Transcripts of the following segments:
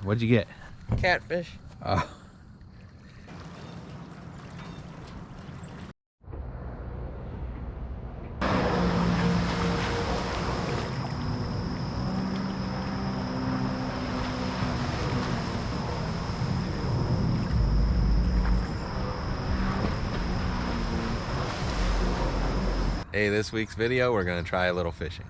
What'd you get? Catfish. Oh. Hey, this week's video, we're gonna try a little fishing.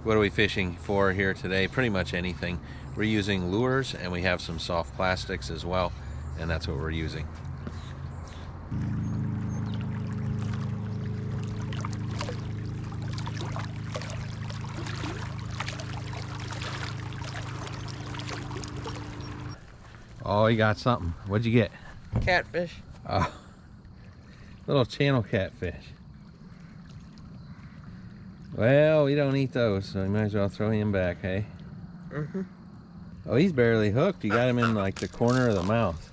What are we fishing for here today? Pretty much anything. We're using lures and we have some soft plastics as well, and that's what we're using. Oh, you got something. What'd you get? Catfish. Oh, little channel catfish. Well, we don't eat those, so you might as well throw him back, hey? Mm-hmm. Oh, he's barely hooked. You got him in like the corner of the mouth.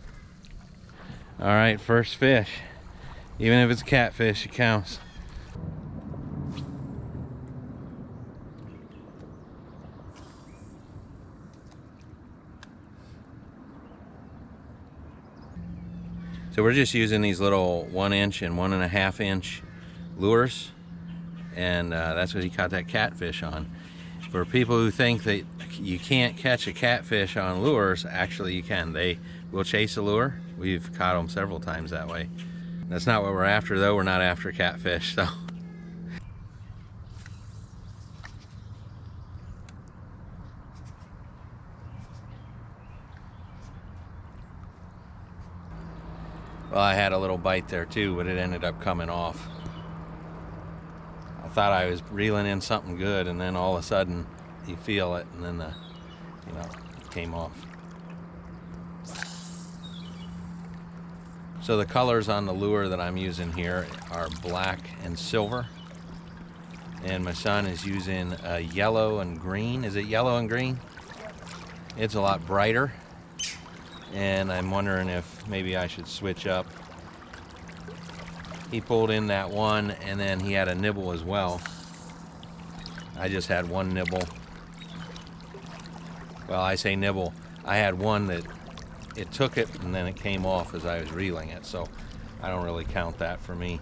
All right, first fish. Even if it's catfish, it counts. So we're just using these little 1 inch and 1.5 inch lures. And that's what he caught that catfish on. For people who think that you can't catch a catfish on lures, actually you can. They will chase a lure. We've caught them several times that way. That's not what we're after though. We're not after catfish, so. Well, I had a little bite there too, but it ended up coming off. I thought I was reeling in something good, and then all of a sudden you feel it, and then it came off. So the colors on the lure that I'm using here are black and silver, and my son is using yellow and green. Is it yellow and green? It's a lot brighter, and I'm wondering if maybe I should switch up. He pulled in that one, and then he had a nibble as well. I just had one nibble. Well, I say nibble. I had one that it took it and then it came off as I was reeling it, so I don't really count that for me.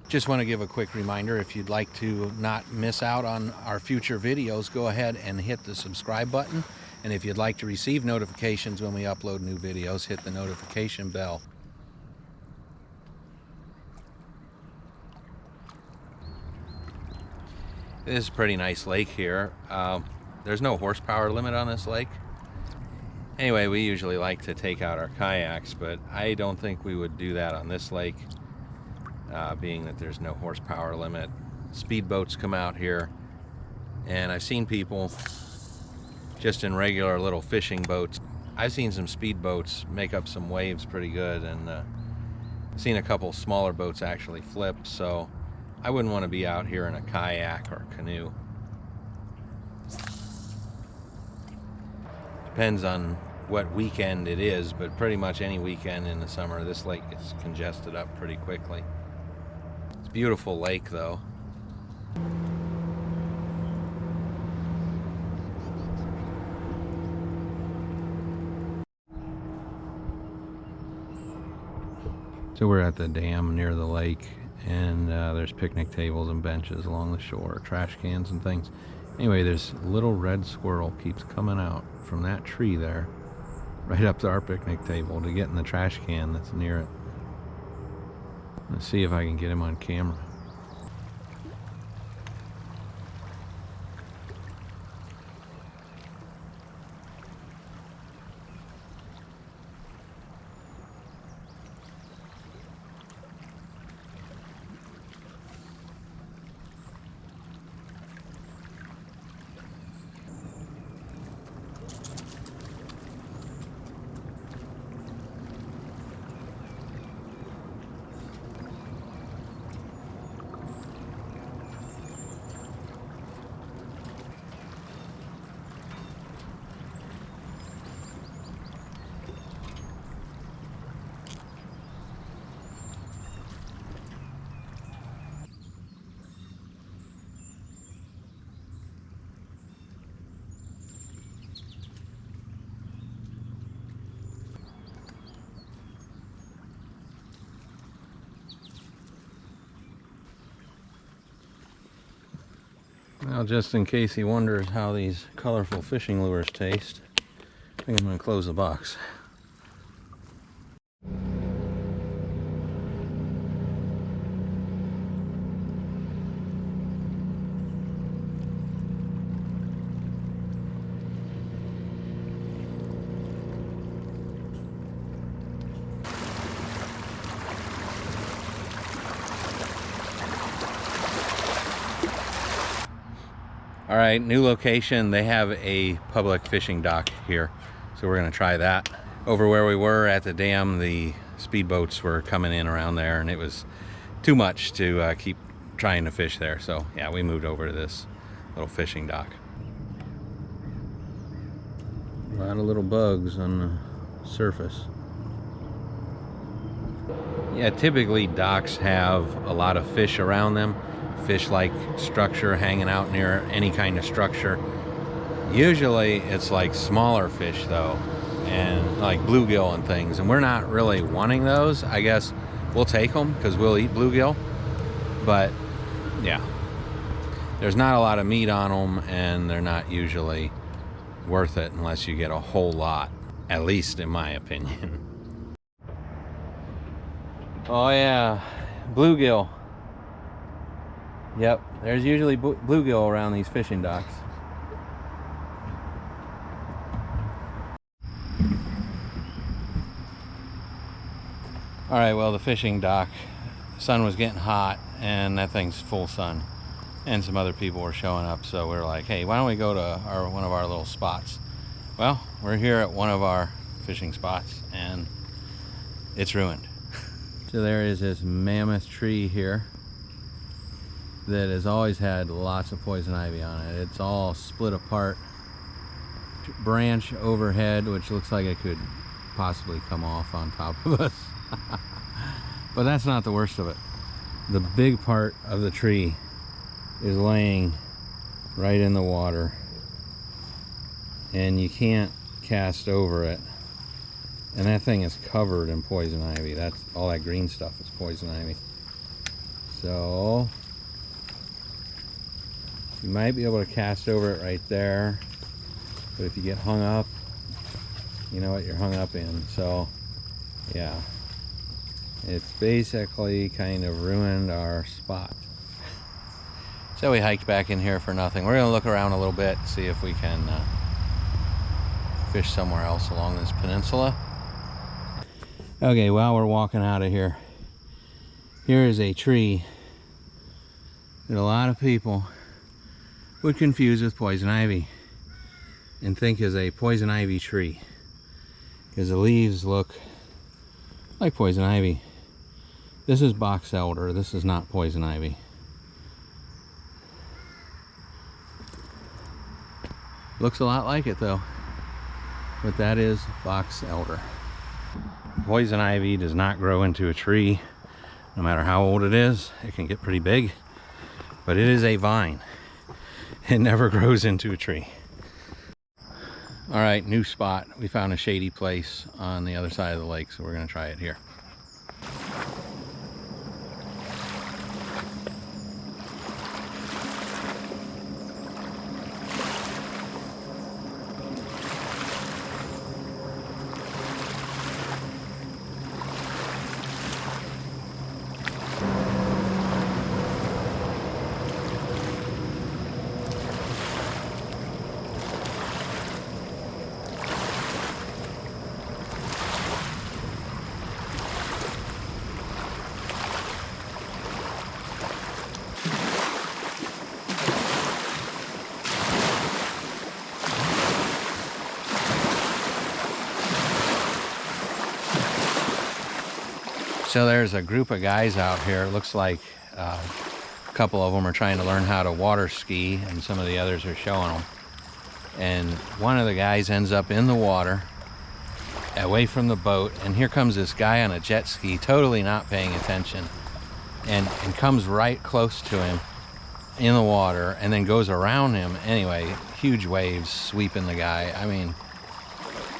Just want to give a quick reminder, if you'd like to not miss out on our future videos, go ahead and hit the subscribe button. And if you'd like to receive notifications when we upload new videos, hit the notification bell. This is a pretty nice lake here. There's no horsepower limit on this lake. Anyway, we usually like to take out our kayaks, but I don't think we would do that on this lake, being that there's no horsepower limit. Speedboats come out here, and I've seen people just in regular little fishing boats. I've seen some speedboats make up some waves pretty good, and seen a couple smaller boats actually flip, so I wouldn't want to be out here in a kayak or canoe. Depends on what weekend it is, but pretty much any weekend in the summer this lake gets congested up pretty quickly. It's a beautiful lake though. So we're at the dam near the lake, and there's picnic tables and benches along the shore, trash cans and things. Anyway, this little red squirrel keeps coming out from that tree there, right up to our picnic table to get in the trash can that's near it. Let's see if I can get him on camera. Now, just in case he wonders how these colorful fishing lures taste, I think I'm going to close the box. All right, new location. They have a public fishing dock here, so we're gonna try that. Over where we were at the dam, the speedboats were coming in around there, and it was too much to keep trying to fish there. So yeah, we moved over to this little fishing dock. A lot of little bugs on the surface. Yeah, typically docks have a lot of fish around them. Fish-like structure hanging out near any kind of structure. Usually it's like smaller fish though, and like bluegill and things, and we're not really wanting those. I guess we'll take them because we'll eat bluegill, but yeah, there's not a lot of meat on them, and they're not usually worth it unless you get a whole lot, at least in my opinion. Oh yeah, bluegill. Yep, there's usually bluegill around these fishing docks. All right, well, the fishing dock, the sun was getting hot, and that thing's full sun, and some other people were showing up, so we were like, hey, why don't we go to one of our little spots? Well, we're here at one of our fishing spots, and it's ruined. So there is this mammoth tree here that has always had lots of poison ivy on it. It's all split apart, branch overhead, which looks like it could possibly come off on top of us. But that's not the worst of it. The big part of the tree is laying right in the water, and you can't cast over it. And that thing is covered in poison ivy. That's all, that green stuff is poison ivy. So you might be able to cast over it right there, but if you get hung up, you know what you're hung up in. So yeah, it's basically kind of ruined our spot. So we hiked back in here for nothing. We're gonna look around a little bit, see if we can fish somewhere else along this peninsula. Okay, while we're walking out of here, here is a tree that a lot of people would confuse with poison ivy and think is a poison ivy tree, because the leaves look like poison ivy. This is box elder. This is not poison ivy. Looks a lot like it though, but that is box elder. Poison ivy does not grow into a tree. No matter how old it is, it can get pretty big, but it is a vine. It never grows into a tree. All right, new spot. We found a shady place on the other side of the lake, so we're gonna try it here. So there's a group of guys out here. It looks like a couple of them are trying to learn how to water ski, and some of the others are showing them. And one of the guys ends up in the water, away from the boat, and here comes this guy on a jet ski, totally not paying attention, and comes right close to him in the water, and then goes around him. Anyway, huge waves sweeping the guy. I mean,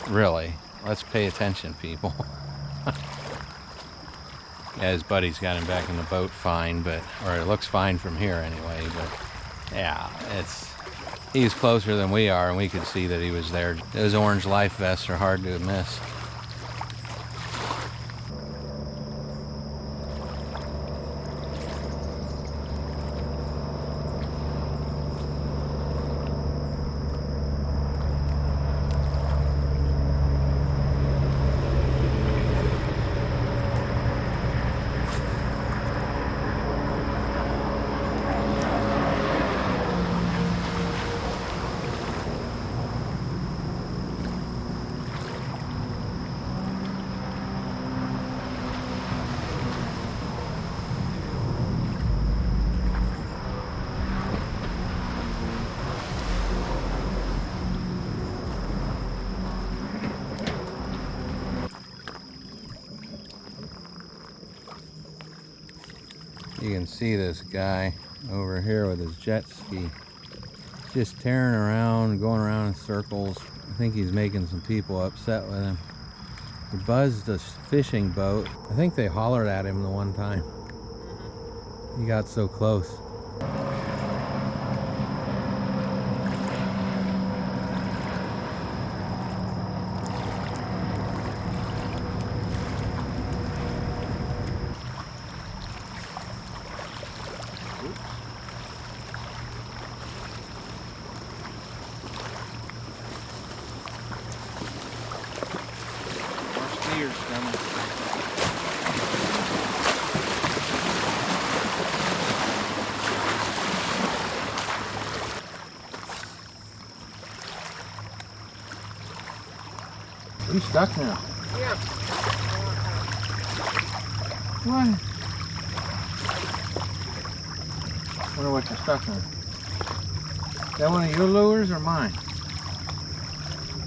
really, let's pay attention, people. Yeah, his buddy's got him back in the boat fine, or it looks fine from here anyway, but Yeah, he's closer than we are, and we could see that he was there. Those orange life vests are hard to miss. You can see this guy over here with his jet ski just tearing around, going around in circles. I think he's making some people upset with him. He buzzed a fishing boat. I think they hollered at him the one time. He got so close. You stuck now? Yeah. What? Wonder what you're stuck on. Is that one of your lures or mine?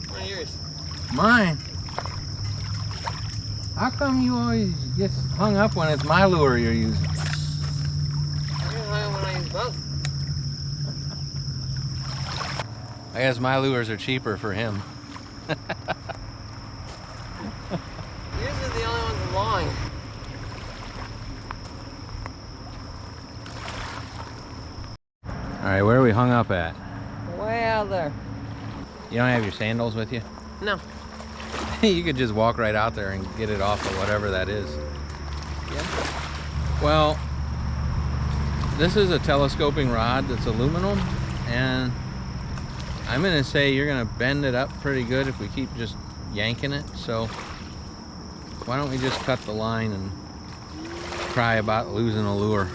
One of yours. Mine? How come you always get hung up when it's my lure you're using? I get hung up when I use both. I guess my lures are cheaper for him. Yours are the only ones long. All right, where are we hung up at? Way out there. You don't have your sandals with you? No. You could just walk right out there and get it off of whatever that is. Yeah. Well, this is a telescoping rod that's aluminum, and I'm gonna say you're gonna bend it up pretty good if we keep just yanking it. So why don't we just cut the line and cry about losing a lure?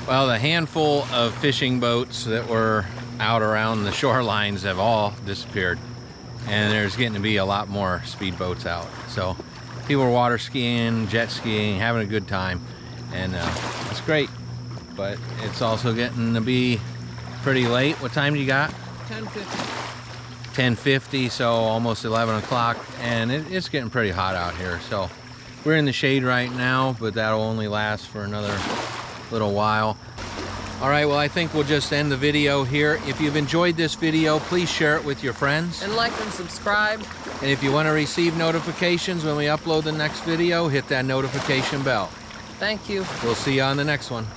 Well, the handful of fishing boats that were out around the shorelines have all disappeared, and there's getting to be a lot more speedboats out. So people are water skiing, jet skiing, having a good time, and it's great. But it's also getting to be pretty late. What time do you got? 10:50. 10:50, so almost 11 o'clock, and it's getting pretty hot out here. So we're in the shade right now, but that'll only last for another little while. All right, well, I think we'll just end the video here. If you've enjoyed this video, please share it with your friends. And like and subscribe. And if you want to receive notifications when we upload the next video, hit that notification bell. Thank you. We'll see you on the next one.